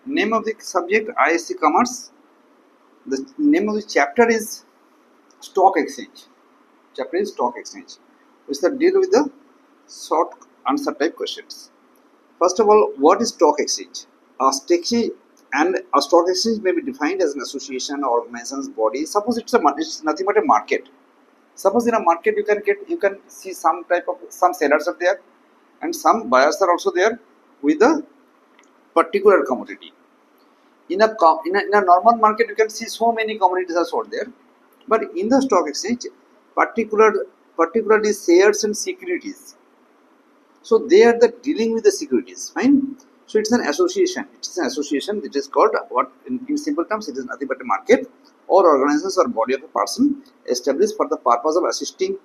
Name of the subject ISC Commerce. The name of the chapter is Stock Exchange. Chapter is Stock Exchange. Which will deal with the short answer type questions. First of all, what is stock exchange? A stock exchange may be defined as an association or organization's body. Suppose it's nothing but a market. Suppose in a market you can see some sellers are there and some buyers are also there with a particular commodity. In a normal market you can see so many commodities are sold there, but in the stock exchange, particularly shares and securities. So they are dealing with the securities. Fine. So it's an association. It's an association. It is called what in simple terms it is nothing but a market or organizations or body of a person established for the purpose of assisting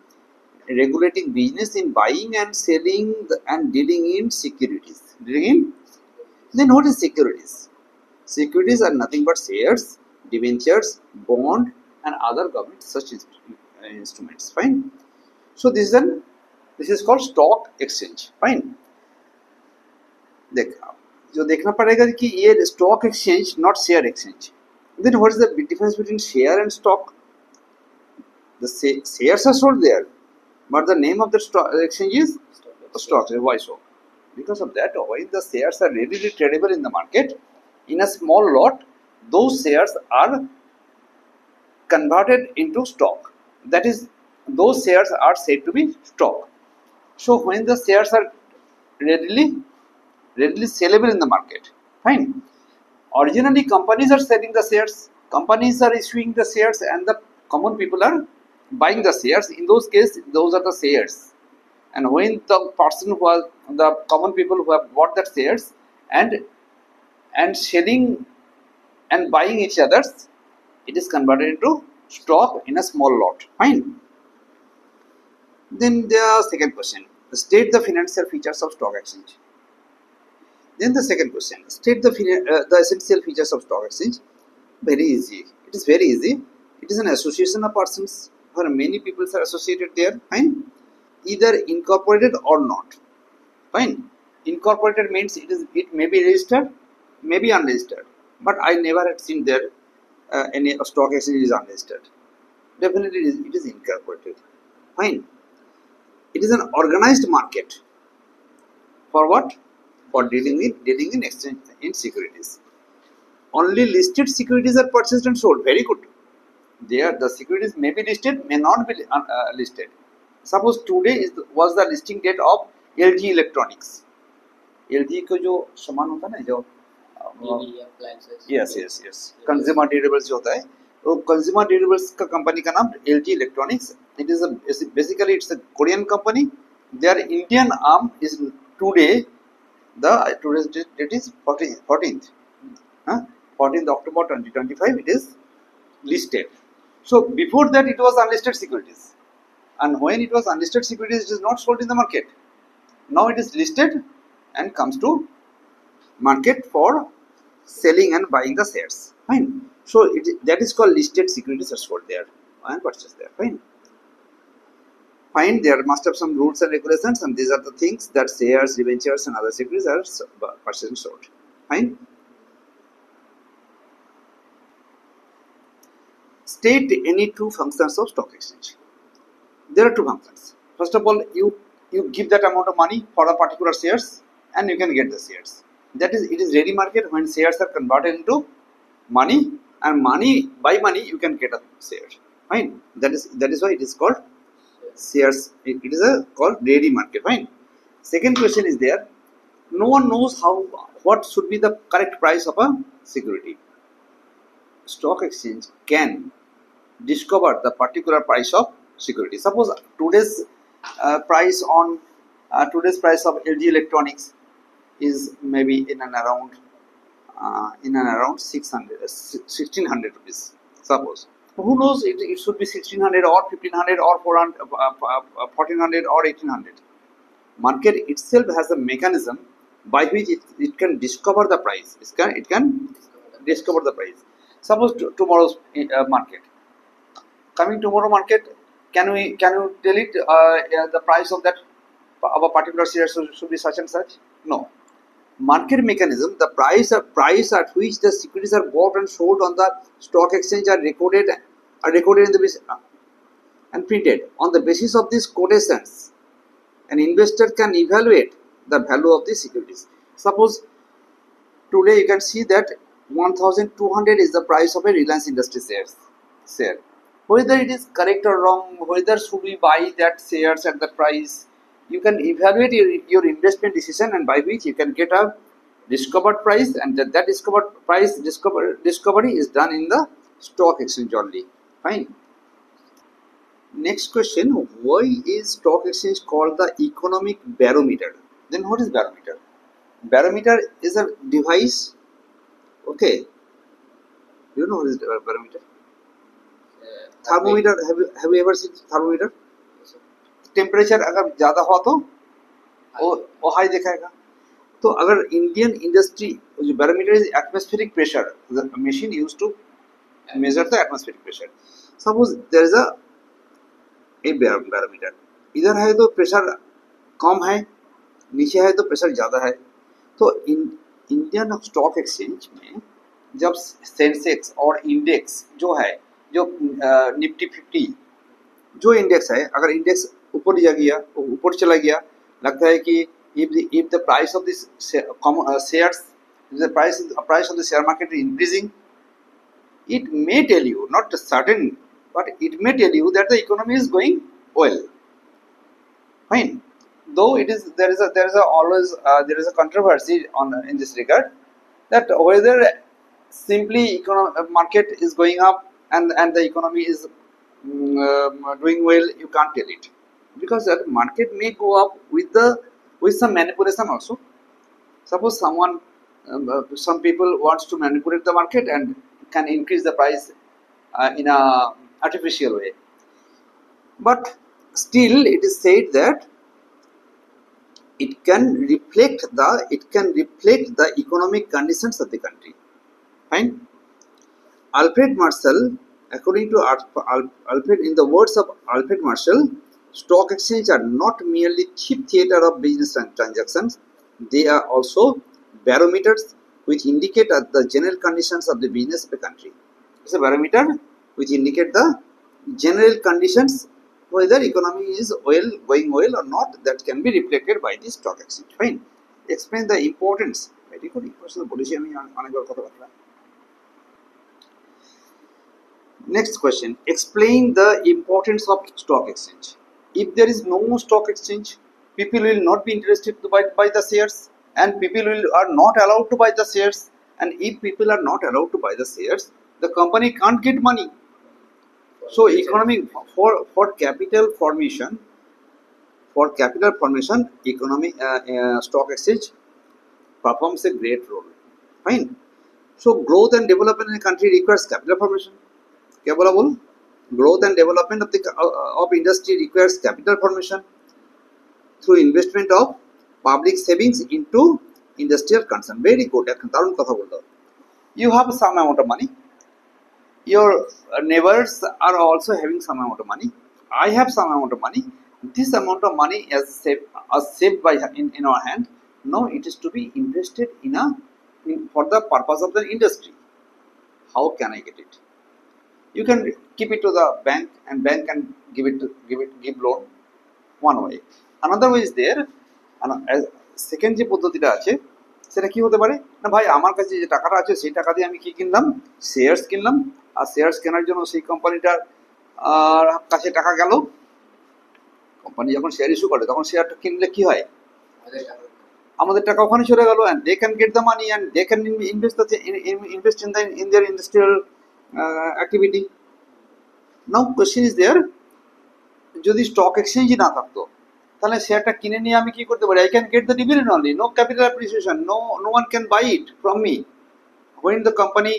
regulating business in buying and selling and dealing in securities. Then what is securities? Securities are nothing but shares, debentures, bond, and other government such instruments. Fine. So this is called stock exchange. Fine. जो देखना पड़ेगा कि ये stock exchange, not share exchange. Then what is the difference between share and stock? The shares are sold there, but the name of the stock exchange is stock. Why so? Because of that, when the shares are readily tradable in the market, in a small lot, those shares are converted into stock. That is, those shares are said to be stock. So when the shares are readily sellable in the market, fine. Originally, companies are selling the shares, companies are issuing the shares, and the common people are buying the shares. In those cases, those are the shares. And when the common people who have bought that shares and selling and buying each other's, it is converted into stock in a small lot. Fine. Then the second question, state the financial features of stock exchange. Then the second question, state the essential features of stock exchange. Very easy. It is very easy. It is an association of persons where many people are associated there. Fine. Either incorporated or not. Fine. Incorporated means it may be registered, may be unregistered. But I never had seen there any stock exchange is unregistered. Definitely it is incorporated. Fine. It is an organized market. For what? For dealing in exchange in securities. Only listed securities are purchased and sold. Very good. There the securities may be listed, may not be listed. Suppose today was the listing date of LG Electronics. LG को जो सामान होता है ना जो yes consumer durables जो होता है तो consumer durables का कंपनी का नाम LG Electronics. It is basically it's a Korean company. Their Indian arm is today. Today's date is 14th October 2025. It is listed. So before that it was unlisted securities, and when it was unlisted securities, it is not sold in the market. Now it is listed and comes to market for selling and buying the shares. Fine. So that is called listed securities are sold there and purchased there. Fine. Fine. There must have some rules and regulations, and these are the things that shares, debentures, and other securities are purchased and sold. Fine. State any two functions of stock exchange. There are two functions. First of all, you give that amount of money for a particular shares, and you can get the shares. It is ready market when shares are converted into money, and by money you can get a share. Fine. That is why it is called shares. It is called ready market. Fine. Second question is there. No one knows what should be the correct price of a security. Stock exchange can discover the particular price of security. Suppose today's price of LG Electronics is maybe in and around 1600 rupees. Suppose, who knows, it should be 1600 or 1500 or 400, 1400 or 1800. Market itself has a mechanism by which it can discover the price. It can discover the price. Suppose tomorrow's market. Coming tomorrow market, can you tell it the price of a particular share should be such and such? No. market mechanism, the price at which the securities are bought and sold on the stock exchange are recorded in the and printed. On the basis of these quotations, an investor can evaluate the value of the securities. Suppose today you can see that 1200 is the price of a Reliance Industry share. Whether it is correct or wrong, whether should we buy that shares at that price, you can evaluate your investment decision, and by which you can get a discovered price, and that discovered price discovery is done in the stock exchange only. Fine. Next question, why is stock exchange called the economic barometer? Then what is barometer? Barometer is a device. Okay. Do you know what is barometer? Thermometer. Have you ever seen thermometer? Temperature अगर ज़्यादा हुआ तो वो high दिखाएगा. तो अगर Indian industry जो barometer is atmospheric pressure, the machine used to measure the atmospheric pressure. Suppose there is a barometer, इधर है तो प्रेशर कम है, नीचे है तो प्रेशर ज़्यादा है. तो इंडियन स्टॉक एक्सचेंज में जब सेंसेक्स और इंडेक्स जो है, जो निफ्टी 50 जो इंडेक्स है, अगर इंडेक्स ऊपर चला गया, लगता है कि if the price of this shares, the price of the share market is increasing, it may tell you, not certain, but it may tell you that the economy is going well. Fine. Though there is a controversy in this regard, that whether simply market is going up and the economy is doing well, you can't tell it, because that market may go up with some manipulation also. Suppose some people wants to manipulate the market and can increase the price in a artificial way, but still it is said that it can reflect the economic conditions of the country. Fine. Alfred Marshall, according to Alfred, in the words of Alfred Marshall, stock exchange are not merely cheap theater of business transactions, they are also barometers which indicate the general conditions of the business of the country. It's a barometer which indicate the general conditions, whether economy is going well or not, that can be reflected by the stock exchange. Fine. Explain the importance. Very good. Next question. Explain the importance of stock exchange. If there is no stock exchange, people will not be interested to buy the shares, and people are not allowed to buy the shares. And if people are not allowed to buy the shares, the company can't get money. So economic for capital formation, economic stock exchange performs a great role. Fine. So growth and development in a country requires capital formation. क्या बोला बोल? Growth and development of industry requires capital formation through investment of public savings into industrial concern. Very good. এখন দারুণ কথা বলতো. You have some amount of money. Your neighbors are also having some amount of money. I have some amount of money. This amount of money is saved by in our hand. Now it is to be invested for the purpose of the industry. How can I get it? You can keep it to the bank, and bank can give loan. One way. Another way is there. Second যে পদ্ধতিটা আছে সেটা কি হতে পারে না, ভাই আমার কাছে যে টাকাটা আছে সেই টাকা দিয়ে আমি কি কিনলাম, শেয়ারস কিনলাম, আর শেয়ারস কেনার জন্য সেই কোম্পানিটার কাছে টাকা গেল. কোম্পানি যখন শেয়ার ইস্যু করে তখন শেয়ারটা কিনলে কি হয়, আমাদের টাকা ওখানে চলে গেল, and they can get the money and they can invest in their industrial activity. Now question is there, যদি স্টক এক্সচেঞ্জই না থাকতো তাহলে শেয়ারটা কিনে নিয়ে আমি কি করতে পারি? I can get the dividend only, no capital appreciation, no one can buy it from me. When the company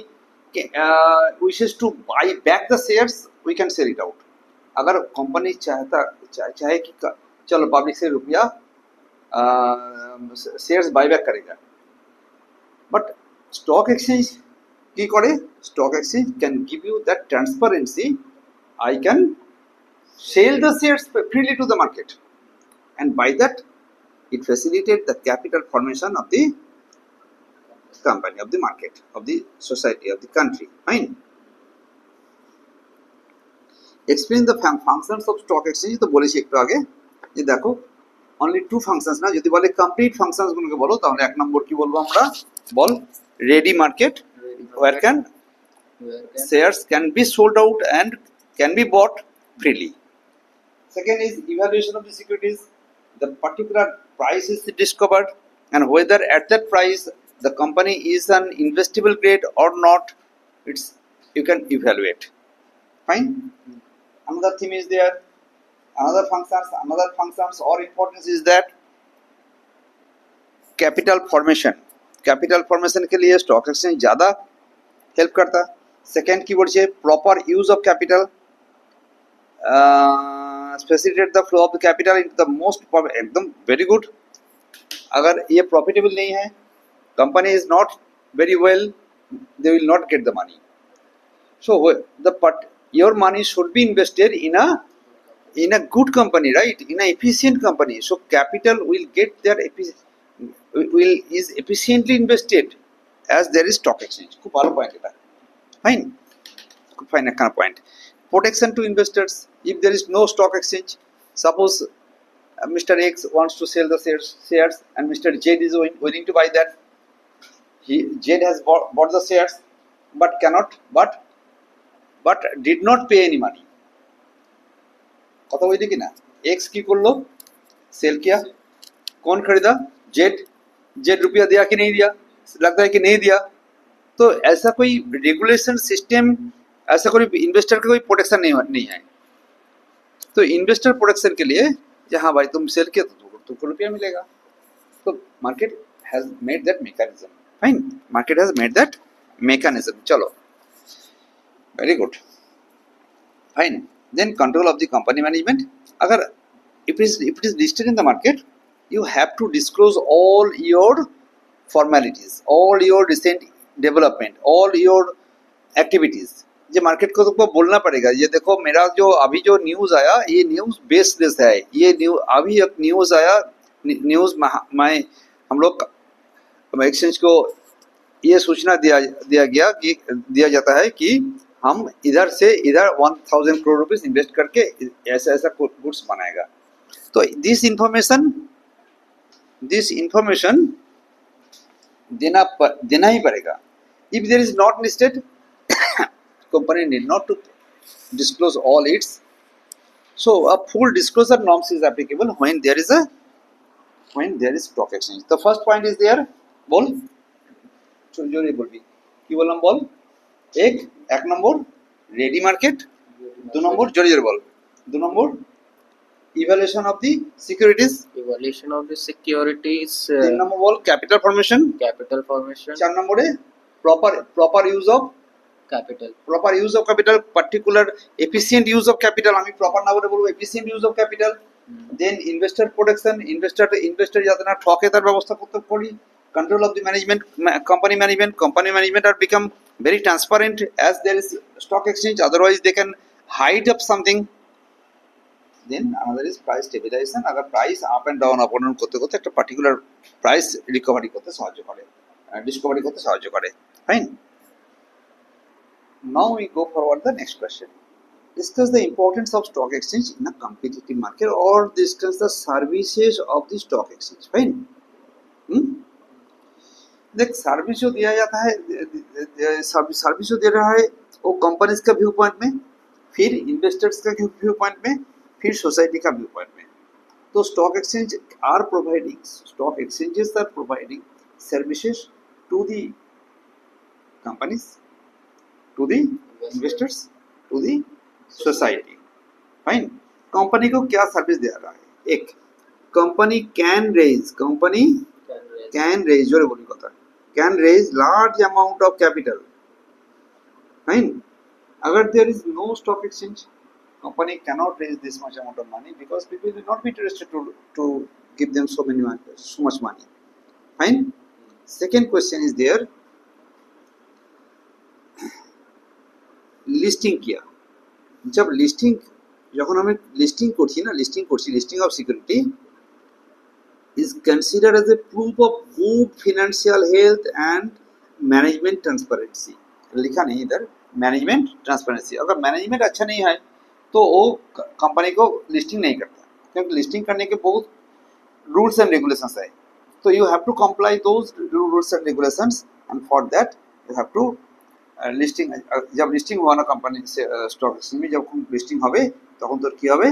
wishes to buy back the shares, we can sell it out. अगर कंपनी चाहे कि चलो public से रुपया shares buyback करेगा, but stock exchange কি করে? Stock exchange can give you that transparency. I can sell the shares freely to the market, and by that it facilitates the capital formation of the company, of the market, of the society, of the country. Fine. Explain the functions of stock exchange. তো বলেছি একটু আগে যে দেখো only two functions না, যদি বলে complete functions গুলোকে বলো তাহলে এক নম্বর কি বলবো আমরা, বল ready market where can shares can be sold out and can be bought freely. Second is evaluation of the securities. The particular price is discovered and whether at that price the company is an investable grade or not, it's you can evaluate. Fine. Another theme is there. Another functions or importance is that capital formation. Capital formation के लिए stock exchange ज़्यादा help करता. Second की बोल चाहिए proper use of capital. Facilitate the flow of the capital into the most एकदम very good. अगर ये profitable नहीं है, company is not very well, they will not get the money. So your money should be invested in a good company, right? In an efficient company. So capital will get their is efficiently invested as there is stock exchange. খুব ভালো point এটা. Fine. খুব fine একটা point. Protection to investors. If there is no stock exchange, suppose Mr. X wants to sell the shares and Mr. Z is willing to buy that. Z has bought the shares but did not pay any money. কথা বলছি কি না, X की করলো, cell किया, कौन खरीदा, Z रुपया दिया कि नहीं दिया, लगता है कि नहीं दिया. तो ऐसा कोई रेगुलेशन सिस्टम, ऐसा कोई इन्वेस्टर का कोई प्रोटेक्शन नहीं है. तो इन्वेस्टर प्रोटेक्शन के लिए जहाँ भाई तुम सेल किया तो तुमको रुपया मिलेगा. तो market has made that mechanism. Fine, market has made that mechanism. चलो, very good. Fine. Then control of the company management. अगर if it is listed in the market, you have to disclose all your formalities, all your recent development, all your activities. ये market को तुमको बोलना पड़ेगा, ये देखो मेरा जो अभी जो न्यूज़ आया ये न्यूज़ बेस्ड है, ये अभी एक न्यूज़ आया, न्यूज़ में हम लोग एक्सचेंज को ये सूचना दिया जाता है कि हम इधर से इधर 1000 करोड़ रुपीस इन्वेस्ट करके ऐसा गुड्स बनाएगा. तो दिस इंफॉर्मेशन देना ही पड़ेगा. If there is not listed, company need not to disclose all its. So a full disclosure norms is applicable when there is stock exchange. The first point is there. बोल जोरे बोल भी की बोलना बोल. एक नंबर रेडी मार्केट, दो number जोरे जोरे बोल, दो number evaluation of the securities, तीन नंबर बोल कैपिटल फॉर्मेशन, चार नंबर है proper use of capital, particular efficient use of capital. আমি proper না বলে বলবো efficient use of capital. Then investor protection, investor যাতে না ঠকে তার ব্যবস্থা করতে পারি. Control of the management, company management are become very transparent as there is stock exchange, otherwise they can hide up something. Then another is price stabilization. अगर price up and down করতে করতে একটা particular price recovery করতে সাহায্য করে, discovery করতে সাহায্য করে. Fine. Now we go forward the next question. Discuss the importance of stock exchange in a competitive market or discuss the services of the stock exchange. Fine. देख service जो दिया जाता है, सर्विस जो दे रहा है वो कंपनीज का व्यू पॉइंट में, फिर इन्वेस्टर्स का व्यू पॉइंट में, फिर सोसाइटी का व्यू पॉइंट में. तो stock exchanges are providing services to the companies, to the investors, to the society. Fine. Company को क्या सर्विस दे रहा है? एक कंपनी कैन रेज जोरे बोली कथा, can raise large amount of capital. Fine. अगर there is no stock exchange, company cannot raise this much amount of money because people will not be interested to give them so much money. Fine. Second question is there. Listing किया, जब listing যখন আমি listing করছি listing of security is considered as a proof of good financial health and management transparency लिखा नहीं इधर, management transparency. अगर management अच्छा नहीं है तो वो कंपनी को लिस्टिंग नहीं करता, क्योंकि लिस्टिंग करने के बहुत रूल्स एंड रेगुलेशंस है। तो you have to comply those rules and regulations, and for that you have to listing. जब লিস্টিং हुआ ना কোম্পানি স্টক এক্সচেঞ্জে, যখন লিস্টিং হবে তখন তোর কি হবে,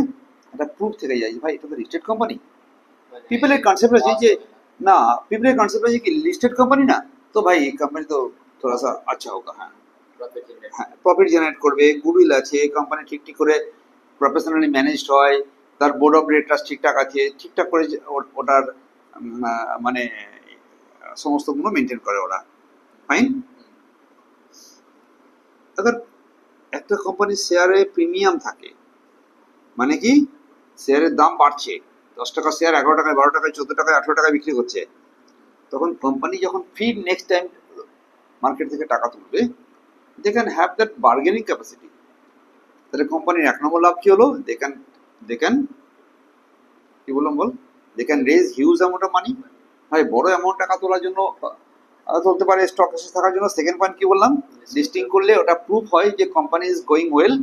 একটা প্রুফ থেকে যায় ভাই এটা তো লিস্টেড কোম্পানি। পিপলের কনসেপ্ট আছে যে না, পিপলের কনসেপ্ট আছে কি লিস্টেড কোম্পানি না, তো ভাই এই কোম্পানি তো थोड़ा सा अच्छा होगा। হ্যাঁ হ্যাঁ, প্রফিট জেনারেট করবে, গুডউইল আছে, কোম্পানি ঠিক ঠিক করে প্রফেশনালি ম্যানেজড হয়, তার বোর্ড অফ ডিরেক্টরস ঠিকঠাক আছে, ঠিকঠাক করে ওটার মানে সমস্ত গুলো মেনটেন করে ওরা। ফাইন। अगर একটা কোম্পানির শেয়ারে প্রিমিয়াম থাকে, মানে কি শেয়ারের দাম বাড়ছে, 10 টাকা শেয়ার 11 টাকায় 12 টাকায় 14 টাকায় 18 টাকায় বিক্রি করছে, তখন কোম্পানি যখন ফির নেক্সট টাইম মার্কেট থেকে টাকা তুলবে, they can have that bargaining capacity. তাহলে কোম্পানির এক নম্বর লাভ কি হলো, দে ক্যান কি বললাম বল, they can raise huge amount of money. ভাই বড় অ্যামাউন্ট টাকা তোলার জন্য চলতে পারে স্টক এক্সচেঞ্জ থাকার জন্য। সেকেন্ড পয়েন্ট কি বললাম, লিস্টিং করলে ওটা প্রুফ হয় যে company is going well,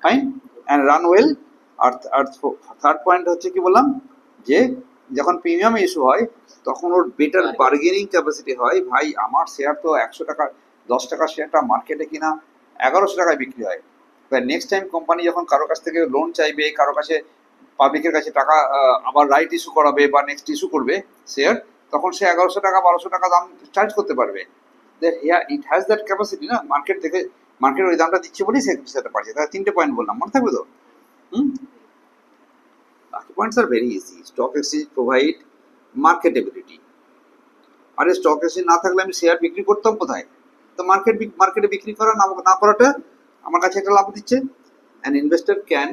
fine, and run well. আর থার্ড পয়েন্ট হচ্ছে কি বললাম, যে যখন প্রিমিয়াম ইস্যু হয় তখন ওর বেটার বার্গেনিং ক্যাপাসিটি হয়। ভাই আমার শেয়ার তো 100 টাকা, 10 টাকার শেয়ারটা মার্কেটে কিনা 1100 টাকায় বিক্রি হয়। নেক্সট টাইম কোম্পানি যখন কারো কাছ থেকে লোন চাইবে, কারো কাছে পাবলিকের কাছে টাকা আবার রাইট ইস্যু করাবে বা নেক্সট ইস্যু করবে শেয়ার, তখন সে 1100 টাকা 1200 টাকা দাম চার্জ করতে পারবে। ইট হ্যাজ দ্যাট ক্যাপাসিটি না, মার্কেট থেকে মার্কেট ওই দামটা দিচ্ছে বলেই সেটা পারছে। তাহলে 3টে পয়েন্ট বললাম, মনে থাকবে তো? বাকি পয়েন্টস আর very easy. Stock exchange provide marketability. আরে স্টক এক্সচেঞ্জ না থাকলে আমি শেয়ার বিক্রি করতাম কোথায়? তো মার্কেটে বিক্রি করা না করাটা আমার কাছে একটা লাভ দিচ্ছে। An investor can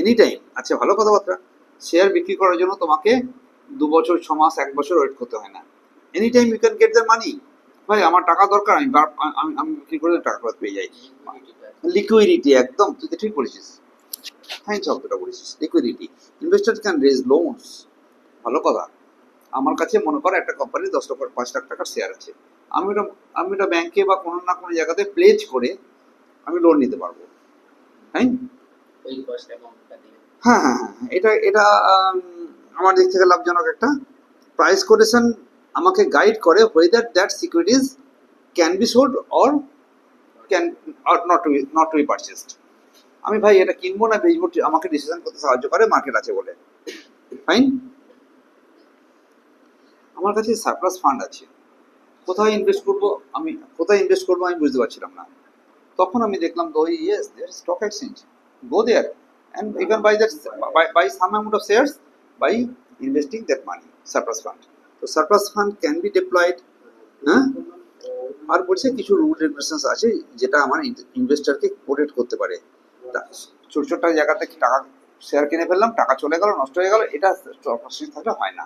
any time, আচ্ছা ভালো কথাবার্তা, শেয়ার বিক্রি করার জন্য তোমাকে 2 বছর 6 মাস 1 বছর ওয়েট করতে হয় না। Any time you can get the money. ভাই আমার টাকা দরকার, আমি বিক্রি করে টাকা পেয়ে যাই। লিকুইডিটি, একদম তুই তো ঠিক বলেছিস, ফাইন শব্দটা বলেছিস, liquidity. Investor can raise loans, ভালো কথা। আমার কাছে মনে করো একটা কোম্পানি 5 লাখ টাকার শেয়ার আছে, আমি ওটা ব্যাংকে বা কোনো না কোনো জায়গাতে প্লেজ করে আমি লোন নিতে পারবো। হ্যাঁ হ্যাঁ হ্যাঁ হ্যাঁ, এটা আমার দিক থেকে লাভজনক। একটা প্রাইস কোটেশন আমাকে গাইড করে whether that securities can be sold or not to be purchased। আমি ভাই এটা কিনবো না বেচবো, আমাকে ডিসিশন করতে সাহায্য করে মার্কেট আছে বলে। ফাইন। আমার কাছে সারপ্লাস ফান্ড আছে, কোথায় ইনভেস্ট করবো আমি বুঝতে পারছিলাম না। তখন আমি দেখলাম তো yes there stock exchange, go there and you can buy some amount of shares by investing that money, surplus fund. So surplus fund can be deployed। হ্যাঁ, আর বলছে কিছু রুল রেগুলেশনস আছে যেটা আমার ইনভেস্টরকে প্রোটেক্ট করতে পারে। ছোট ছোট জায়গা থেকে টাকা শেয়ার কিনে ফেললাম, টাকা চলে গেল, নষ্ট হয়ে গেল, এটা স্টক এক্সচেঞ্জ থাকলে হয় না।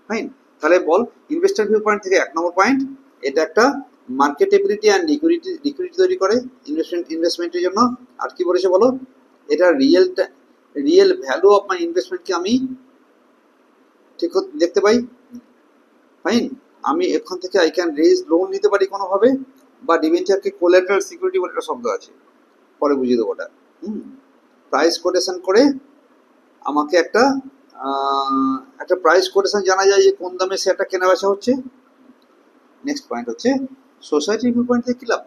ফাইন। তাহলে বল ইনভেস্টর ভিউ পয়েন্ট থেকে 1 নম্বর পয়েন্ট, এটা একটা মার্কেটেবিলিটি অ্যান্ড লিকুইডিটি তৈরি করে ইনভেস্টমেন্টের জন্য। আর কি বলেছে বলো, এটা রিয়েল ভ্যালু অফ মাই ইনভেস্টমেন্টকে আমি ঠিক দেখতে পাই। ফাইন। আমি এখান থেকে আই ক্যান রেজ লোন নিতে পারি কোনোভাবে, বা ডিবেঞ্চারকে কোলাটেরাল সিকিউরিটি বলে একটা শব্দ আছে, পরে বুঝিয়ে দেবো ওটা। প্রাইস কোটেশন করে আমাকে একটা প্রাইস কোটেশন জানা যায় যে কোন দামে শেয়ারটা কেনা বেচা হচ্ছে। নেক্সট পয়েন্ট হচ্ছে সোসাইটি ভিউ পয়েন্ট থেকে কি লাভ,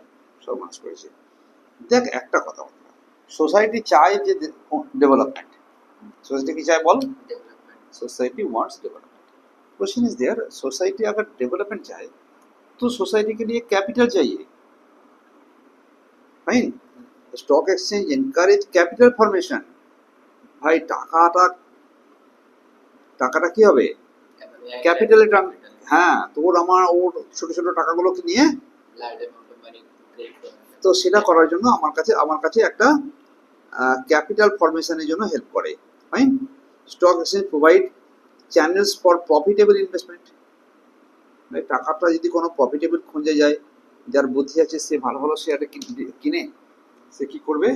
সর্বনাশ করেছে। দেখ একটা কথা, সোসাইটি চায় যে ডেভেলপমেন্ট। सोसाइटी की चाहे बोल, society wants development. Question is there, society अगर डेवलपमेंट चाहे तो सोसाइटी के लिए कैपिटल चाहिए। Fine. Stock exchange encourage capital formation. भाई টাকাটা কি হবে, ক্যাপিটালে। হ্যাঁ, তোর আমার ওর ছোট ছোট টাকাগুলোকে নিয়ে তো সেটা করার জন্য আমার কাছে একটা ক্যাপিটাল ফরমেশনের জন্য হেল্প করে। Fine. Stock exchange provide channels for profitable investment. টাকাটা যদি কোনো প্রফিটেবল খুঁজে যায়, যার বুদ্ধি আছে সে ভালো ভালো শেয়ারে কিনে সে কি করবে,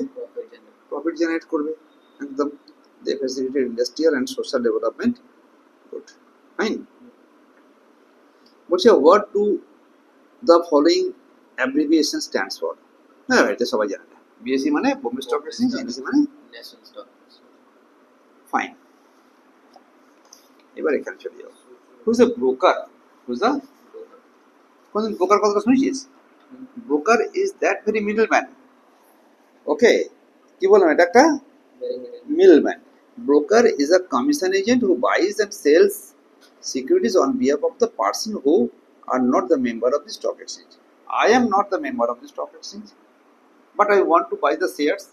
প্রফিট জেনারেট করবে। একদম they facilitate industrial and social development. Good. Fine. বলছে what do the following abbreviation stands for. হ্যাঁ এটা সবাই জানে না। বিএসসি মানে বোম্বে স্টক এক্সচেঞ্জ, এনএসসি মানে ন্যাশনাল স্টক। ফাইন। এবার এখানে চলে যাও। Who's the broker? Who's the কোনদিন ব্রোকার কথাটা শুনেছিস? Broker is that very middle man. Okay, কি বললাম, এটা একটা middleman. Broker is a commission agent who buys and sells securities on behalf of the person who are not the member of the stock exchange. I am not the member of the stock exchange, but I want to buy the shares.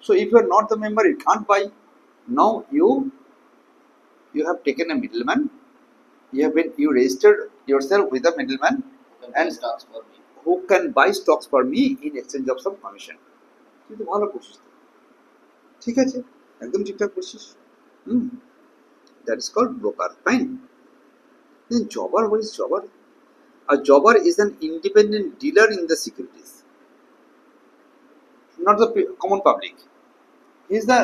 So if you are not the member, you can't buy. Now you have taken a middleman. You registered yourself with a middleman and stocks for me. who can buy stocks for me in exchange of some commission. কিন্তু ভালো করছিস, ঠিক আছে, একদম ঠিকঠাক করছিস। That is called broker. Fine. Then jobber, what is jobber? A jobber is an independent dealer in the securities, not the common public. He is the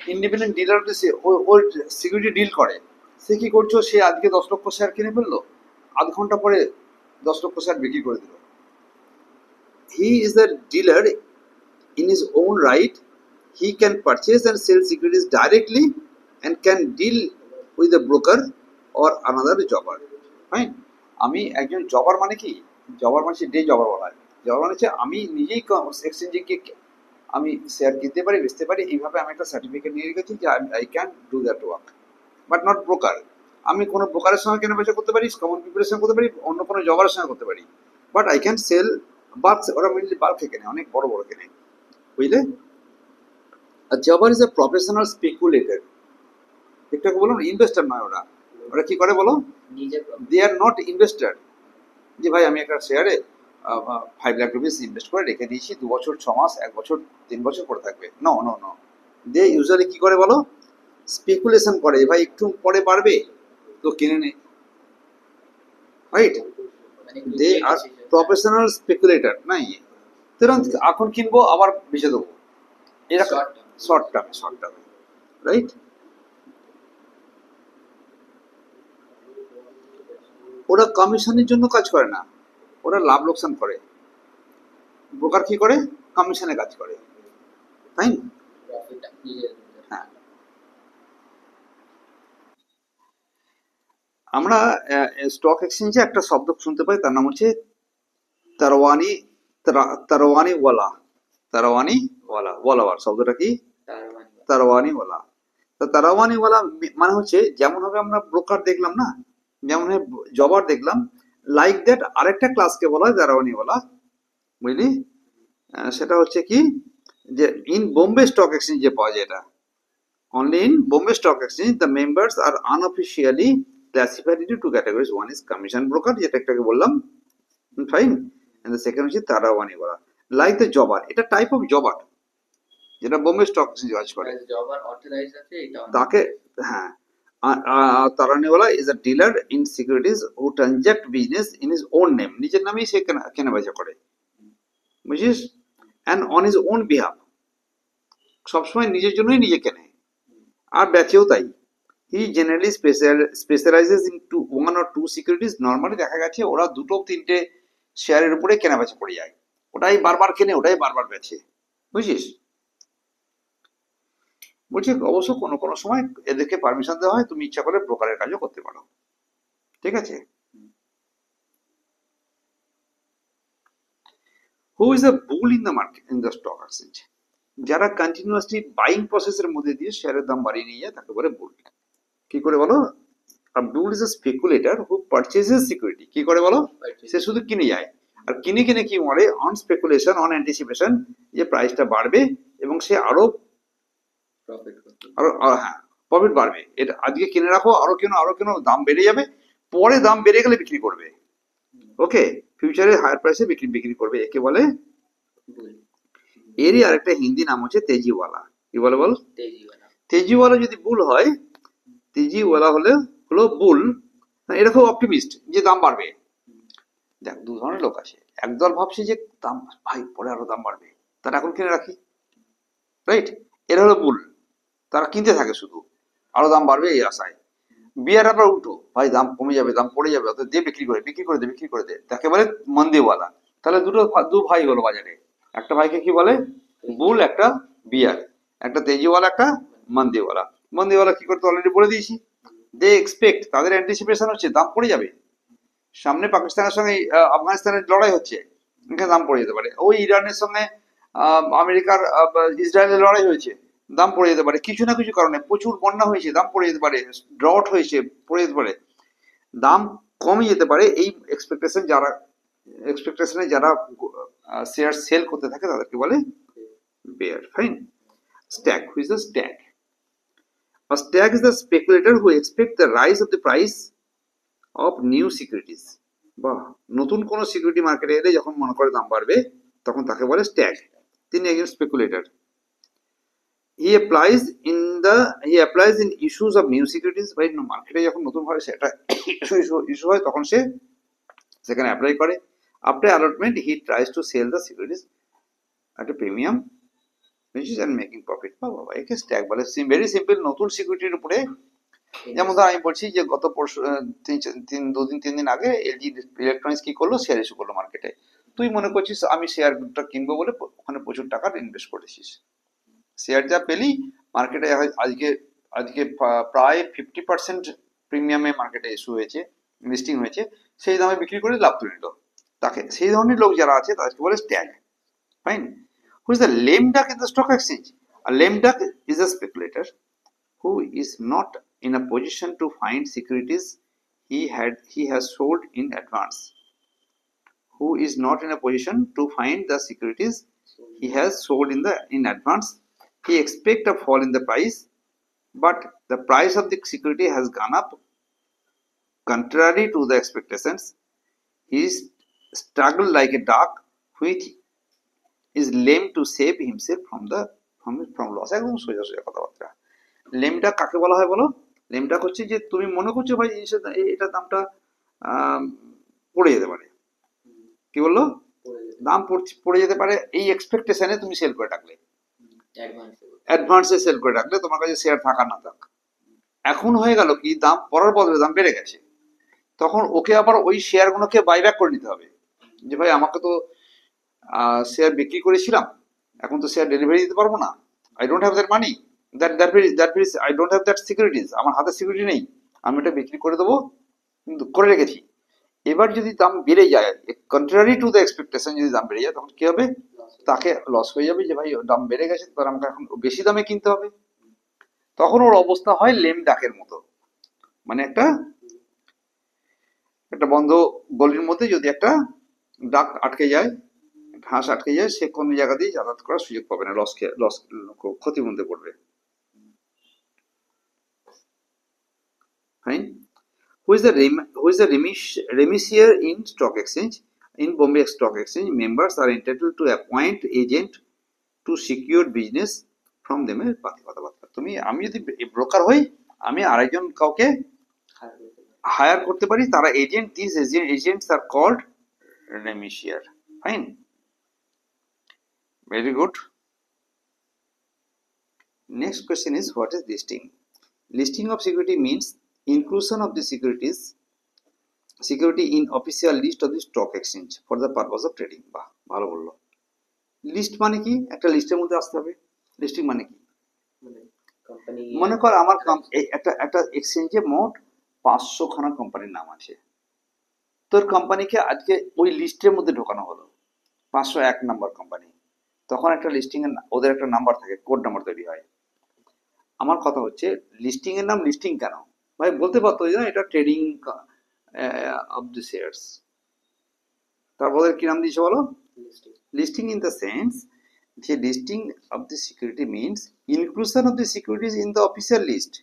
independent dealer of the security deal করে। সে কি করছো, সে আজকে 10 লক্ষ share কিনে ফেললো, আধ ঘন্টা পরে 10 লক্ষ শেয়ার বিক্রি করে দিল। He is the dealer in his own right. He can purchase and sell securities directly and can deal with the broker or another jobber. Fine. আমি একজন জবার মানে কি, জবার মানে ডে জবার বলা হয়। জবার মানে হচ্ছে আমি নিজেই এক্সচেঞ্জে গিয়ে আমি শেয়ার কিনতে পারি, বেচতে পারি, এইভাবে আমি একটা সার্টিফিকেট নিয়ে রেখেছি যে I can do that work, but not broker. আমি কোনো ব্রোকারের সঙ্গে কেনা বেচা করতে পারি, কমন পিপলের সঙ্গে করতে পারি, অন্য কোনো জবারের সঙ্গে করতে পারি, but I can sell bulk. ওরা মেনলি বাল্কে কেনে, অনেক বড় বড় কেনে, বুঝলে। আর জবার ইজ এ প্রফেশনাল স্পেকুলেটর। ঠিকঠাক বলো, ইনভেস্টার নয় ওরা। ওরা কি করে বলো, দে আর নট ইনভেস্টার। যে ভাই আমি একটা শেয়ারে 5 লাখ রুপিস ইনভেস্ট করে রেখে দিয়েছি, 2 বছর 6 মাস 1 বছর 3 বছর পরে থাকবে। নো নো নো, দে ইউজুয়ালি কি করে বলো, স্পেকুলেশন করে, ভাই একটু পরে বাড়বে তো কিনে নে, রাইট। দে আর প্রফেশনাল স্পেকুলেটর নাই, তুরন্ত এখন কিনবো আবার বেচে দেবো, এরকম শর্ট টার্মে, রাইট। ওরা কমিশনের জন্য কাজ করে না, ওরা লাভ লোকসান করে। ব্রোকার কি করে, কমিশনে কাজ করে, তাই না? হ্যাঁ, আমরা স্টক এক্সচেঞ্জে একটা শব্দ শুনতে পাই, তার নাম হচ্ছে তারওয়ানি ওয়ালা। শব্দটা কি, তারওয়ানিওয়ালা। তো তারওয়ানিওয়ালা মানে হচ্ছে, যেমন ভাবে আমরা ব্রোকার দেখলাম না, যেমন জবার দেখলাম, লাইক দ্যাট আরেকটা ক্লাসকে বলা হয় তারওয়ানিওয়ালা, বুঝলি। সেটা হচ্ছে কি, যে ইন বোম্বে স্টক এক্সচেঞ্জে পাওয়া যায় এটা। Only in Bombay Stock Exchange, the members are unofficially classified into 2 categories. One is commission broker, যেটা একটাকে বললাম, fine, and the second হচ্ছে তারাওয়ানি বলা। Like the jobber, এটা টাইপ অফ জবার, যেটা বোম্বে স্টক এক্সচেঞ্জ কাজ করে। জবার অথরাইজড আছে এটা, তাকে হ্যাঁ, তারাওয়ানিওয়ালা is a dealer in securities who transact business in his own name, নিজের নামেই সে কেনা বেচা করে, বুঝিস, and on his own behalf, সবসময় নিজের জন্যই নিজে কেনে আর বেচেও তাই। He generally specializes in one or two securities. Normally দেখা গেছে ওরা 2-3টে শেয়ারের উপরে কেনা বেচা করে যায়, ওটাই বারবার কেনে, ওটাই বারবার বেচে, বুঝছিস। বলছি অবশ্য কোনো কোনো সময় এদেরকে পারমিশন দেওয়া হয়, তুমি ইচ্ছা করে ব্রোকারের কাজও করতে পারো, ঠিক আছে। হু is the bull in the market in the stock exchange? যারা কন্টিনিউয়াসলি বাইং প্রসেসের মধ্যে দিয়ে শেয়ারের দাম বাড়িয়ে নিয়ে যায় তাকে বলে বুল। কি করে বলো, a bull is a speculator who purchases security। কি করে বলো, সে শুধু কিনে যায়, আর কিনে কিনে কি করে, অন স্পেকুলেশন, অন অ্যান্টিসিপেশন, যে প্রাইসটা বাড়বে এবং সে আরো হ্যাঁ প্রফিট বাড়বে, এটা আজকে কিনে রাখো, আরো কেন দাম বেড়ে যাবে, পরে দাম বেড়ে গেলে বিক্রি করবে, ওকে, ফিউচারে হায়ার প্রাইসে বিক্রি করবে, একে বলে। এরই আরেকটা হিন্দি নাম হচ্ছে তেজিওয়ালা। কি বলে বল, তেজিওয়ালা যদি বুল হয়, তেজিওয়ালা হলো বুল, এটা খুব অপটিমিস্ট যে দাম বাড়বে। দেখ, 2 ধরনের লোক আছে, একদল ভাবছে যে দাম ভাই পরে আরো দাম বাড়বে, তারা এখন কিনে রাখি, রাইট, এরা হলো বুল, তারা কিনতে থাকে শুধু, আরো দাম বাড়বে এই আশায়। বিয়ার আবার উল্টো, ভাই দাম কমে যাবে, দাম পড়ে যাবে, অত দিয়ে বিক্রি করে দে, তাকে বলে মন্দিওয়ালা। তাহলে দু ভাই হলো বাজারে, একটা ভাইকে কি বলে বুল, একটা বিয়ার, একটা তেজিওয়ালা, একটা মন্দিওয়ালা। মন্দিওয়ালা কি করতে অলরেডি বলে দিয়েছি, দে এক্সপেক্ট, তাদের অ্যান্টিসিপেশন হচ্ছে দাম পড়ে যাবে, সামনে পাকিস্তানের সঙ্গে আফগানিস্তানের লড়াই হচ্ছে, এখানে দাম পড়ে যেতে পারে, ওই ইরানের সঙ্গে আমেরিকার ইসরায়েলের লড়াই হয়েছে, দাম পড়ে যেতে পারে, কিছু না কিছু কারণে প্রচুর বন্যা হয়েছে, দাম পড়ে যেতে পারে, ড্রট হয়েছে, পড়ে যেতে পারে, দাম কমে যেতে পারে। এই এক্সপেকটেশনে যারা শেয়ার সেল করতে থাকে তাদেরকে বলে bear. Fine. Stag, who's the stag? A stag is the speculator who expect the rise of the price of new securities. বা নতুন কোন সিকিউরিটি মার্কেটে এলে যখন মনে করে দাম বাড়বে তখন তাকে বলে স্ট্যাগ। তিনি একজন স্পেকুলেটর। he applies in issues of new securities, ভাই মার্কেটে যখন নতুন ভাবে সেটা ইস্যু হয় তখন সে সেখানে অ্যাপ্লাই করে। after allotment he tries to sell the securities at a premium which is and making profit। বাবা একে স্ট্যাগ বলে। ভেরি সিম্পল, নতুন সিকিউরিটির উপরে, যেমন ধর আমি বলছি যে গত পরশু তিন দিন আগে এলজি ইলেকট্রনিক্স কি করলো, শেয়ার ইস্যু করলো মার্কেটে। তুই মনে করছিস আমি শেয়ারটা কিনবো বলে ওখানে প্রচুর টাকা ইনভেস্ট করেছিস, শেয়ার যা পেলি মার্কেটে আজকে আজকে প্রায় 50% প্রিমিয়ামে মার্কেটে ইস্যু হয়েছে, লিস্টিং হয়েছে, সেই দামে বিক্রি করে লাভ তুলে নিল। তাকে সেই ধরনের লোক যারা আছে তাদেরকে বলে stag. Fine. Who is the lame duck in the stock exchange? A lame duck is a speculator who is not in a position to find securities he has sold in advance. Who is not in a position to find the securities he has sold in advance. He expect a fall in the price, but the price of the security has gone up contrary to the expectations. He struggled like a duck which is lame to save himself from loss। একদম সোজা সোজা কথাবার্তা। লেমটা কাকে বলা হয় বলো? লেমটা হচ্ছে যে তুমি মনে করছো ভাই জিনিসের এটার দামটা পড়ে যেতে পারে, কি বললো, দাম পড়ে যেতে পারে, এই এক্সপেকটেশনে তুমি সেল করে রাখলে, অ্যাডভান্সে সেল করে রাখলে, তোমার কাছে শেয়ার থাকা না থাক। এখন হয়ে গেল কি, দাম পড়ার বদলে দাম বেড়ে গেছে, তখন ওকে আবার ওই শেয়ারগুলোকে বাইব্যাক করে নিতে হবে, যে ভাই আমাকে তো শেয়ার বিক্রি করেছিলাম, এখন তো শেয়ার ডেলিভারি দিতে পারবো না, I don't have that money, I don't have that securities, আমার হাতে সিকিউরিটি নেই, আমি এটা বিক্রি করে দেবো, কিন্তু করে রেখেছি। এবার যদি দাম বেড়ে যায়, কন্ট্রারি টু দ্য এক্সপেকটেশন, যদি দাম বেড়ে যায় তখন কি হবে, তাকে লস হয়ে যাবে, যে ভাই দাম বেড়ে গেছে তার আমাকে এখন বেশি দামে কিনতে হবে। তখন ওর অবস্থা হয় লেম ডাকের মতো, মানে একটা বন্ধ গলির মধ্যে যদি একটা ডাক আটকে যায়, হাঁস আটকে যায়, সে কোন জায়গা দিয়ে যাতায়াত করার সুযোগ পাবে না, ক্ষতির মধ্যে পড়বে। Fine. Who is the remissier in stock exchange? In Bombay Stock Exchange, members are entitled to appoint agent to secure business from them. কথাবার্তা, আমি যদি ব্রোকার হই, আমি আরেকজন কাউকে হায়ার করতে পারি, তারা agent, this agents are called remissier. Fine. Very good. Next question is, what is listing? Listing of security means inclusion of the security in official list of the stock exchange for the purpose of trading। বাহ, ভালো বললো। List মানে কি? একটা লিস্টের মধ্যে আসতে হবে। লিস্টিং মানে কি? মনে কর আমার একটা এক্সচেঞ্জে মোট 500 খানা কোম্পানির নাম আছে, তোর কোম্পানিকে আজকে ওই লিস্টের মধ্যে ঢোকানো হলো, 501 নাম্বার কোম্পানি, তখন একটা লিস্টিং এর ওদের একটা নাম্বার থাকে, কোড নাম্বার তৈরি হয়। আমার কথা হচ্ছে লিস্টিং এর নাম লিস্টিং কেন? ভাই বলতে পারতো যে এটা ট্রেডিং অফ দি শেয়ারস, তারপরে কি নাম দিয়েছে বলো? লিস্টিং ইন দ্য সেন্স যে listing of the security means inclusion of the securities in the official list.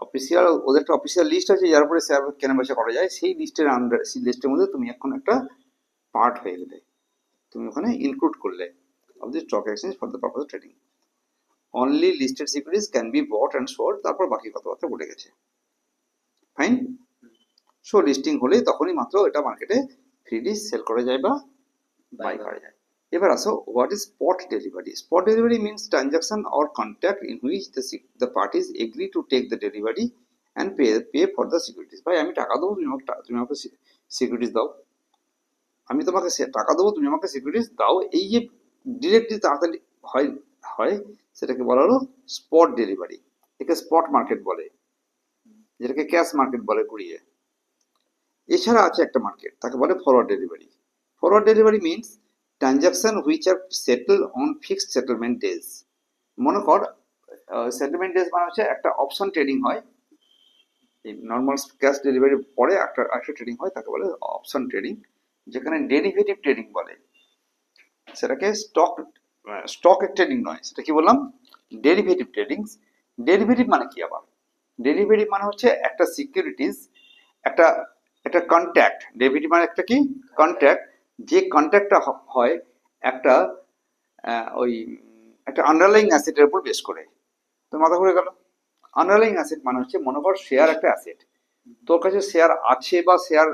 Official, ওদের একটা অফিসিয়াল লিস্ট আছে যার উপরে শেয়ার কেনা বেচা করা যায়, সেই লিস্টের আন্ডার, সেই লিস্টের মধ্যে তুমি এখন একটা পার্ট হয়ে গেলে, তুমি ওখানে ইনক্লুড করলে of the stock exchange for the purpose of trading. Only listed securities can be bought and sold, তারপর বাকি কথাবার্তা বলে গেছে। ফাইন। সো লিস্টিং হলে তখনই মাত্র এটা মার্কেটে ফ্রিলি সেল করা যায় বা বাই করা যায়। এবার আসো, what is spot delivery? Spot delivery means transaction or contract in which the parties agree to take the delivery and pay for the securities. ভাই আমি টাকা দেবো, তুমি আমাকে সিকিউরিটিজ দাও, আমি তোমাকে টাকা দেবো, তুমি আমাকে সিকিউরিটিজ দাও, এই যে ডিরেক্টলি তাড়াতাড়ি হয় হয় সেটাকে বলা হলো স্পট ডেলিভারি। একে স্পট মার্কেট বলে, যেটাকে ক্যাশ মার্কেট বলে ঘুরিয়ে। এছাড়া আছে একটা মার্কেট, তাকে বলে forward delivery. Forward delivery means transaction which are settle on fixed settlement days. মনে কর সেটেলমেন্ট ডেজ মানে হচ্ছে একটা অপশন ট্রেডিং হয়, এই নর্মাল ক্যাশ ডেলিভারি পরে একটা ট্রেডিং হয়, তাকে বলে অপশন ট্রেডিং, যেখানে ডেরিভেটিভ ট্রেডিং বলে। সেটাকে স্টক ট্রেডিং নয়, সেটা কি বললাম, ডেরিভেটিভ ট্রেডিং। ডেরিভেটিভ মানে কি আবার? ডেরিভেটিভ মানে হচ্ছে একটা সিকিউরিটিজ, একটা একটা কন্ট্রাক্ট। ডেরিভেটিভ মানে একটা কি কন্ট্রাক্ট, যে কন্ট্রাক্টটা হয় একটা ওই একটা আন্ডারলাইং অ্যাসেটের উপর বেস করে। তো মাথা ঘুরে গেল। আন্ডারলাইং অ্যাসেট মানে হচ্ছে, মনে কর শেয়ার একটা অ্যাসেট, তোর কাছে শেয়ার আছে বা শেয়ার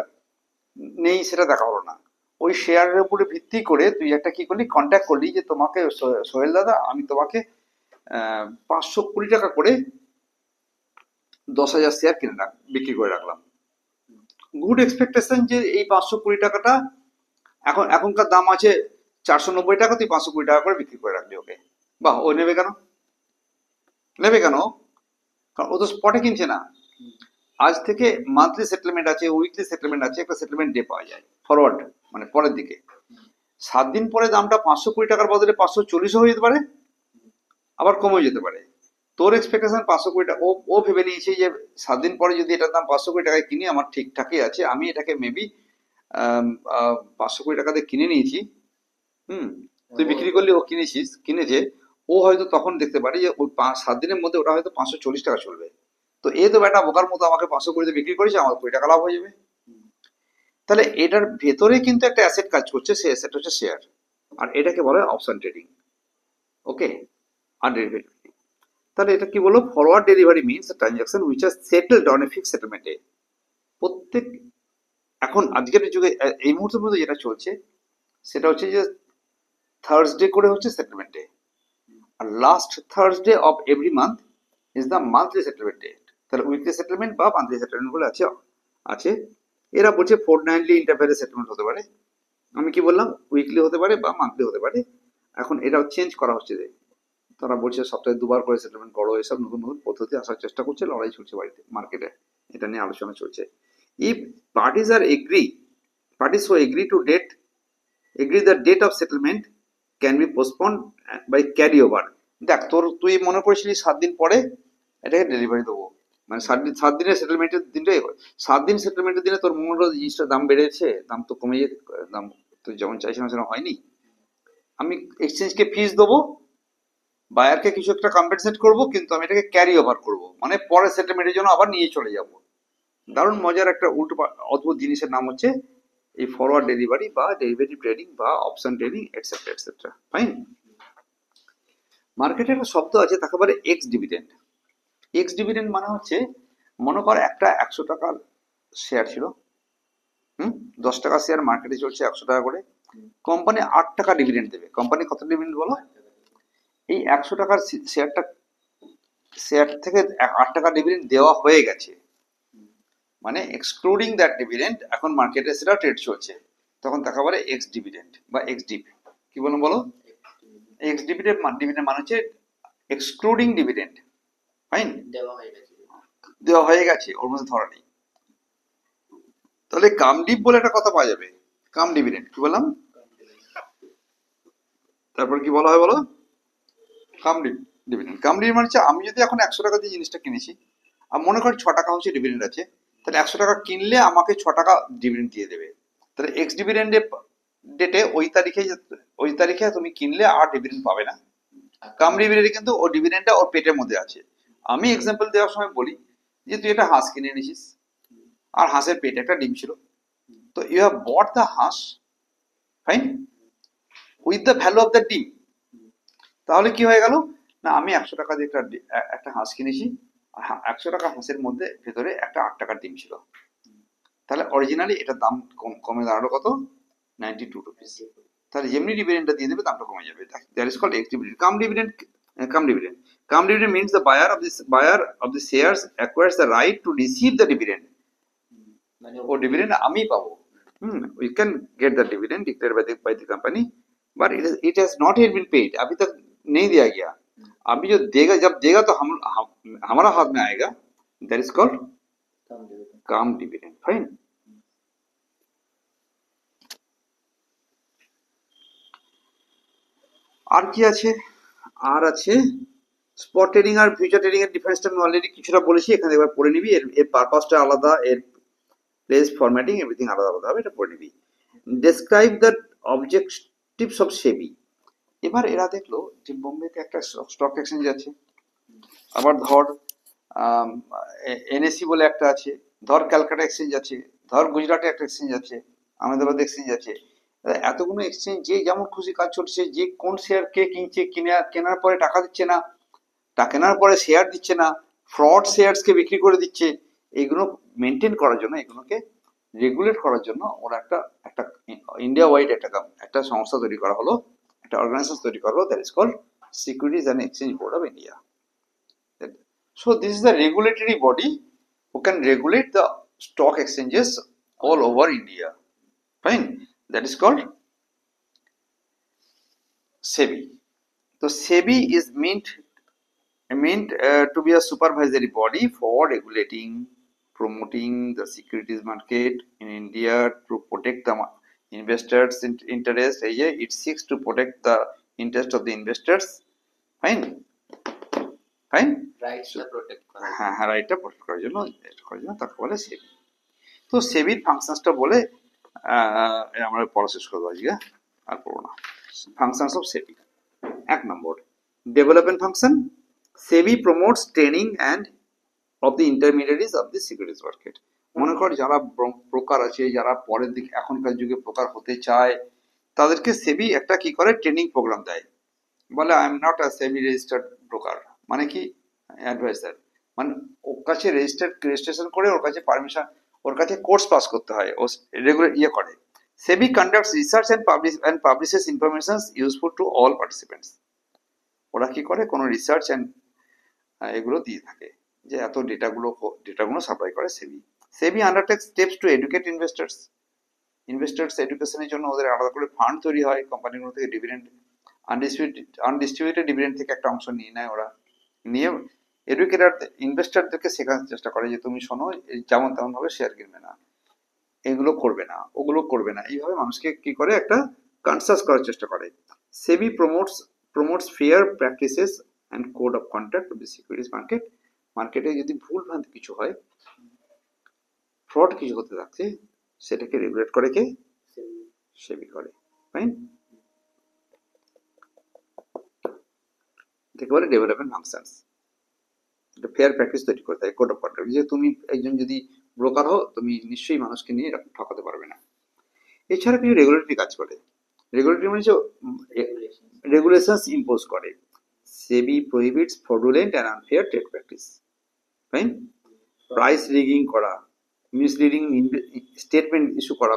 নেই সেটা দেখা হলো না, ওই শেয়ারের উপরে ভিত্তি করে তুই একটা কি করলি, কন্ট্যাক্ট করলি যে তোমাকে সোহেল দাদা আমি তোমাকে 500 কোটি টাকা করে 10,000 শেয়ার কিনে বিক্রি করে রাখলাম। গুড এক্সপেকটেশন যে এই 500 কোটি টাকাটা এখনকার দাম আছে 490 টাকা, তুই 500 কোটি টাকা করে বিক্রি করে রাখলি ওকে। বাহ, ও নেবে কেন? নেবে কেন? কারণ ও তো স্পটে কিনছে না। আজ থেকে মান্থলি সেটেলমেন্ট আছে, উইকলি সেটেলমেন্ট আছে, একটা সেটেলমেন্ট ডে পাওয়া যায় ফরওয়ার্ড মানে পরের দিকে। 7 দিন পরে দামটা 500 কোটি টাকার বদলে 540 হয়ে যেতে পারে, আবার কমে যেতে পারে। তোর এক্সপেকটেশন 500 কোটি টাকা, ও ভেবে নিয়েছে যে 7 দিন পরে যদি এটার দাম 500 কোটি টাকায় কিনি আমার ঠিকঠাকই আছে, আমি এটাকে মেবি 500 কোটি টাকা দিয়ে কিনে নিয়েছি। তুই বিক্রি করলি, ও কিনেছে, ও হয়তো তখন দেখতে পারে যে ওই 7 দিনের মধ্যে ওটা হয়তো 540 টাকা চলবে। তো এ তো বেটা বোকার মতো আমাকে 500 কোটিতে বিক্রি করেছে, আমার কোটি টাকা লাভ হয়ে যাবে। তাহলে এটার ভেতরে কিন্তু একটা অ্যাসেট কাজ করছে, সেই অ্যাসেট হচ্ছে শেয়ার, আর এটাকে বলে অপশন ট্রেডিং। ওকে, আর ডেরিভেটিভ। তাহলে এটা কি বলবো, forward delivery means transaction which are settled on a fixed settlement day. প্রত্যেক এখন আজকের যুগে এই মুহূর্তের মধ্যে যেটা চলছে সেটা হচ্ছে যে থার্সডে করে হচ্ছে সেটেলমেন্ট ডে, আর last Thursday of every month is the monthly settlement day. তাহলে উইকলি সেটেলমেন্ট বা মান্থলি সেটেলমেন্ট বলে আছে। এরা বলছে ফোর্টনাইটলি ইন্টারভ্যালে সেটেলমেন্ট হতে পারে। আমি কি বললাম, উইকলি হতে পারে বা মান্থলি হতে পারে। এখন এটাও চেঞ্জ করা হচ্ছে, যে তারা বলছে সপ্তাহে 2 বার করে সেটেলমেন্ট করো, এসব নতুন নতুন পদ্ধতি আসার চেষ্টা করছে, লড়াই চলছে বাড়িতে মার্কেটে, এটা নিয়ে আলোচনা চলছে। If parties who agree to the date of settlement can be postponed by carry over। দেখ তুই মনে করেছিলি 7 দিন পরে এটাকে ডেলিভারি দেবো, মানে 7 দিনের সেটেলমেন্টের দিনটাই 7 দিন সেটেলমেন্টের দিনে তোর মনে হলো জিনিসটার দাম বেড়েছে, দাম তো কমে দাম তুই যেমন চাইছিলাম সেরকম হয়নি, আমি এক্সচেঞ্জকে ফিস দেবো, বায়ারকে কিছু একটা কম্পেনসেট করবো, কিন্তু আমি এটাকে ক্যারি ওভার করবো, মানে পরের সেটেলমেন্টের জন্য আবার নিয়ে চলে যাব। দারুণ মজার একটা উল্টো অদ্ভুত জিনিসের নাম হচ্ছে এই ফরওয়ার্ড ডেলিভারি বা ডেরিভেটিভ ট্রেডিং বা option trading etcetera etcetera. Fine. মার্কেটে একটা শব্দ আছে, তাকে বলে এক্স ডিভিডেন্ড। এক্স ডিভিডেন্ড মানে হচ্ছে, মনে কর একটা 100 টাকার শেয়ার ছিল, 10 টাকা শেয়ার মার্কেটে চলছে 100 টাকা করে, কোম্পানি 8 টাকা ডিভিডেন্ড দেবে। কোম্পানি কত ডিভিডেন্ড বলো? এই 100 টাকার শেয়ার থেকে 8 টাকা ডিভিডেন্ড দেওয়া হয়ে গেছে, মানে এক্সক্লুডিং দ্যাট ডিভিডেন্ড এখন মার্কেটে সেটা ট্রেড চলছে, তখন তাকে বলে এক্স ডিভিডেন্ড বা এক্স ডিপ। কি বলুন বলো? এক্স ডিভিডেন্ড মানে হচ্ছে এক্সক্লুডিং ডিভিডেন্ড। ফাইন, দেওয়া হয়ে গেছে, ওর মধ্যে ধরা নেই। তাহলে কাম ডিপ বলে একটা কথা পাওয়া যাবে, কাম ডিভিডেন্ড। কি বললাম? তারপর কি বলা হয় বলো? কাম ডিভিডেন্ড। কাম ডিভিডেন্ড মানে হচ্ছে, আমি যদি এখন 100 টাকা দিয়ে জিনিসটা কিনেছি, আর মনে করি 6 টাকা হচ্ছে ডিভিডেন্ড আছে, তাহলে 100 টাকা কিনলে আমাকে 6 টাকা ডিভিডেন্ড দিয়ে দেবে। তাহলে এক্স ডিভিডেন্ডে ডেটে ওই তারিখে তুমি কিনলে আর ডিভিডেন্ড পাবে না। কাম ডিভিডেন্ডে কিন্তু ও ডিভিডেন্ডটা ওর পেটের মধ্যে আছে। আমি এক্সাম্পল দেওয়ার সময় বলি যে তুই একটা হাঁস কিনে এনেছিস, আর হাঁসের পেটে একটা ডিম ছিল, তো ইউ হ্যাভ বট দ্য হাঁস, fine, with the value of the ডিম। তাহলে কি হয়ে গেল না, আমি 100 টাকা দিয়ে একটা হাঁস কিনেছি, 100 টাকা হাঁসের মধ্যে ভেতরে একটা 8 টাকার ডিম ছিল, তাহলে অরিজিনালি এটার দাম কমে দাঁড়ালো কত? 92 রুপিস। তাহলে যেমনি ডিভিডেন্ডটা দিয়ে দেবে দামটা কমে যাবে। That is called ex dividend. Cum dividend Cum dividend means the buyer of the shares acquires the right to receive the dividend. মানে ও dividend আমি পাবো। We can get the dividend declared by the company, but it has not yet been paid. अभी तक नहीं दिया गया। अभी जो देगा, जब देगा तो हमारा हाथ में आएगा। That is called cum dividend. Fine. আর কি আছে? আর আছে স্পট ট্রেডিং আর ফিউচার ট্রেডিং এর ডিফারেন্সটা আমি অলরেডি কিছুটা বলেছি, এখানে একবার পড়ে নিবি। এর পারপাসটা আলাদা, এর প্লেস ফরম্যাটিং এভরিথিং আলাদা আলাদা হবে, এটা পড়ে নিবি। ডেসক্রাইব দ্য অবজেক্টিভস অফ সেবি। এবার এরা দেখলো যে বোম্বেতে একটা স্টক এক্সচেঞ্জ আছে, আবার ধর এনএসি বলে একটা আছে, ধর ক্যালকাটা এক্সচেঞ্জ আছে, ধর গুজরাটে একটা এক্সচেঞ্জ আছে, আহমেদাবাদ এক্সচেঞ্জ আছে। এতগুলো এক্সচেঞ্জ যে যেমন খুশি কাজ চলছে, যে কোন শেয়ার কে কিনছে, কেনার পরে টাকা দিচ্ছে না, কেনার পরে শেয়ার দিচ্ছে না, ফ্রড শেয়ারসকে বিক্রি করে দিচ্ছে, এগুলো মেনটেন করার জন্য, এগুলোকে রেগুলেট করার জন্য ওরা একটা ইন্ডিয়া ওয়াইড একটা সংস্থা তৈরি করা হলো, একটা অর্গানাইজেশন তৈরি করা হলো, that is called securities and exchange board of India. So this is the regulatory body who can regulate the stock exchanges all over India. Fine. That is called SEBI. So SEBI is meant to be a supervisory body for regulating, promoting the securities market in India to protect the investors' interest. It seeks to protect the interest of the investors. Fine. Fine. রাইটসটা protect করা। হ্যাঁ, রাইটটা protect করার জন্য তাকে বলে সেবি। তো সেবির ফাংশনসটা বলে আমরা পড়া শেষ করবো আজকে, আর পড়বো না। Functions of SEBI. 1 number, development function. SEBI promotes training and of the intermediaries of the securities market. মনে কর যারা ব্রোকার আছে, যারা পরের দিকে এখনকার যুগে ব্রোকার হতে চায়, তাদেরকে সেবি একটা কি করে ট্রেনিং প্রোগ্রাম দেয়। বলে I am not a SEBI registered broker, মানে কি অ্যাডভাইজার, মানে ওর কাছে রেজিস্ট্রেশন করে ওর কাছে পারমিশন, ওর কাছে কোর্স পাস করতে হয়, ও রেগুলার করে। SEBI conducts research and publishes information useful to all participants. ওরা কি করে, কোনো রিসার্চ অ্যান্ড এগুলো দিয়ে থাকে, যে এত ডেটাগুলো সাপ্লাই করে সেবি। সেবি আন্ডারটেক্স স্টেপস টু এডুকেট ইনভেস্টার্স এডুকেশনের জন্য ওদের আলাদা করে ফান্ড তৈরি হয়, কোম্পানিগুলো থেকে ডিভিডেন্ড, আনডিস্ট্রিবিউটেড ডিভিডেন্ড থেকে একটা অংশ নিয়ে নেয় ওরা, নিয়ে এডুকেটার ইনভেস্টারদেরকে শেখানোর চেষ্টা করে যে তুমি শোনো, যেমন তেমন ভাবে শেয়ার কিনবে না, এগুলো করবে না, ওগুলো করবে না, এইভাবে মানুষকে কি করে একটা কনসাস করার চেষ্টা করে। SEBI promotes fair practices and code of conduct of the securities market. মার্কেটে যদি ভুল ভ্রান্তি কিছু হয়, ফ্রড কিছু হতে থাকছে, সেটাকে রেগুলেট করে কে? সেবি করে। ফাইন। এটাকে বলে ডেভেলপমেন্ট ফাংশনস। ফেয়ার প্র্যাকটিস তৈরি করতে হয়, কোড অফ কন্ডাক্ট, যে তুমি একজন যদি ব্রোকার হও, তুমি নিশ্চয়ই মানুষকে নিয়ে এরকম ঠকাতে পারবে না। এছাড়া কিছু রেগুলেটরি কাজ করে। রেগুলেটরি মানে রেগুলেশনস ইম্পোজ করে। SEBI prohibits fraudulent and unfair trade practice. Fine. Price rigging করা, মিসলিডিং স্টেটমেন্ট ইস্যু করা,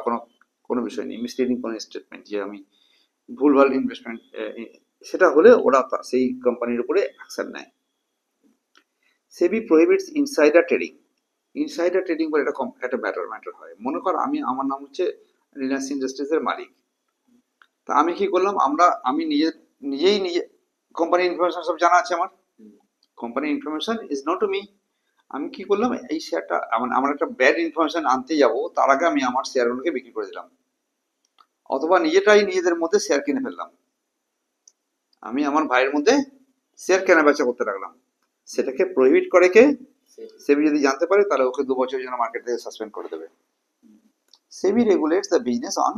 কোনো বিষয় নেই, মিসলিডিং কোনো স্টেটমেন্ট, যে আমি ভুলভাল ইনভেস্টমেন্ট, সেটা হলে ওরা সেই কোম্পানির উপরে অ্যাকশন নেয়। সেবি প্রহিবিটস ইনসাইডার ট্রেডিং। ইনসাইডার ট্রেডিং বলে একটা ম্যাটার হয়। মনে কর আমার নাম হচ্ছে রিলায়েন্স ইন্ডাস্ট্রিজের মালিক, তা আমি কি করলাম, আমি নিজেই কোম্পানির ইনফরমেশন সব জানা আছে আমার, কোম্পানির information is not to me. আমি কি করলাম, এই শেয়ারটা আমার একটা ব্যাড ইনফরমেশন আনতে যাব, তার আগে আমি আমার শেয়ারগুলোকে বিক্রি করে দিলাম, অথবা নিজেদের মধ্যে শেয়ার কিনে ফেললাম, আমি আমার ভাইয়ের মধ্যে শেয়ার কেনা বেচা করতে লাগলাম। সেটাকে প্রহিবিট করে কে? সেবি যদি জানতে পারে, তাহলে ওকে 2 বছরের জন্য মার্কেট থেকে সাসপেন্ড করে দেবে। SEBI regulates the business on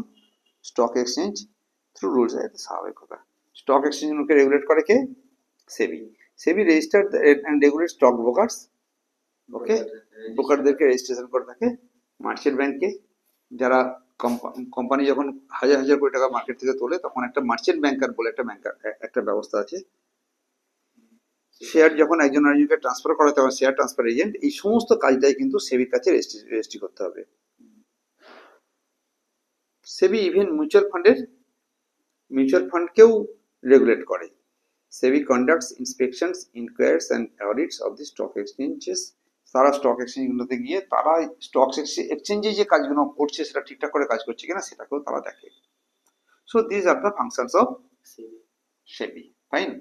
stock exchange through rules. স্বাভাবিক কথা, স্টক এক্সচেঞ্জকে রেগুলেট করে কে? SEBI. SEBI register and regulate stock brokers. Okay, ব্রোকারদেরকে রেজিস্ট্রেশন করে থাকে। মার্চেন্ট ব্যাংকে যারা কোম্পানি যখন হাজার কোটি টাকা মার্কেট থেকে তোলে, তখন একটা মার্চেন্ট ব্যাংকার বলে একটা ব্যবস্থা আছে। শেয়ার যখন একজন আরেকজনকে ট্রান্সফার করাতে হবে, শেয়ার ট্রান্সফার এজেন্ট, এই সমস্ত কাজটাই কিন্তু সেবির কাছে রেজিস্ট্রি করতে হবে। সেবি ইভেন মিউচুয়াল ফান্ডকেও রেগুলেট করে। SEBI conducts inspections, inquiries and audits of the stock exchanges. তারা স্টক এক্সচেঞ্জগুলোতে গিয়ে তারা স্টক এক্সচেঞ্জে যে কাজগুলো করছে সেটা ঠিকঠাক করে কাজ করছে কিনা সেটাকেও তারা দেখে। So this are the functions of CV. SEBI. Fine.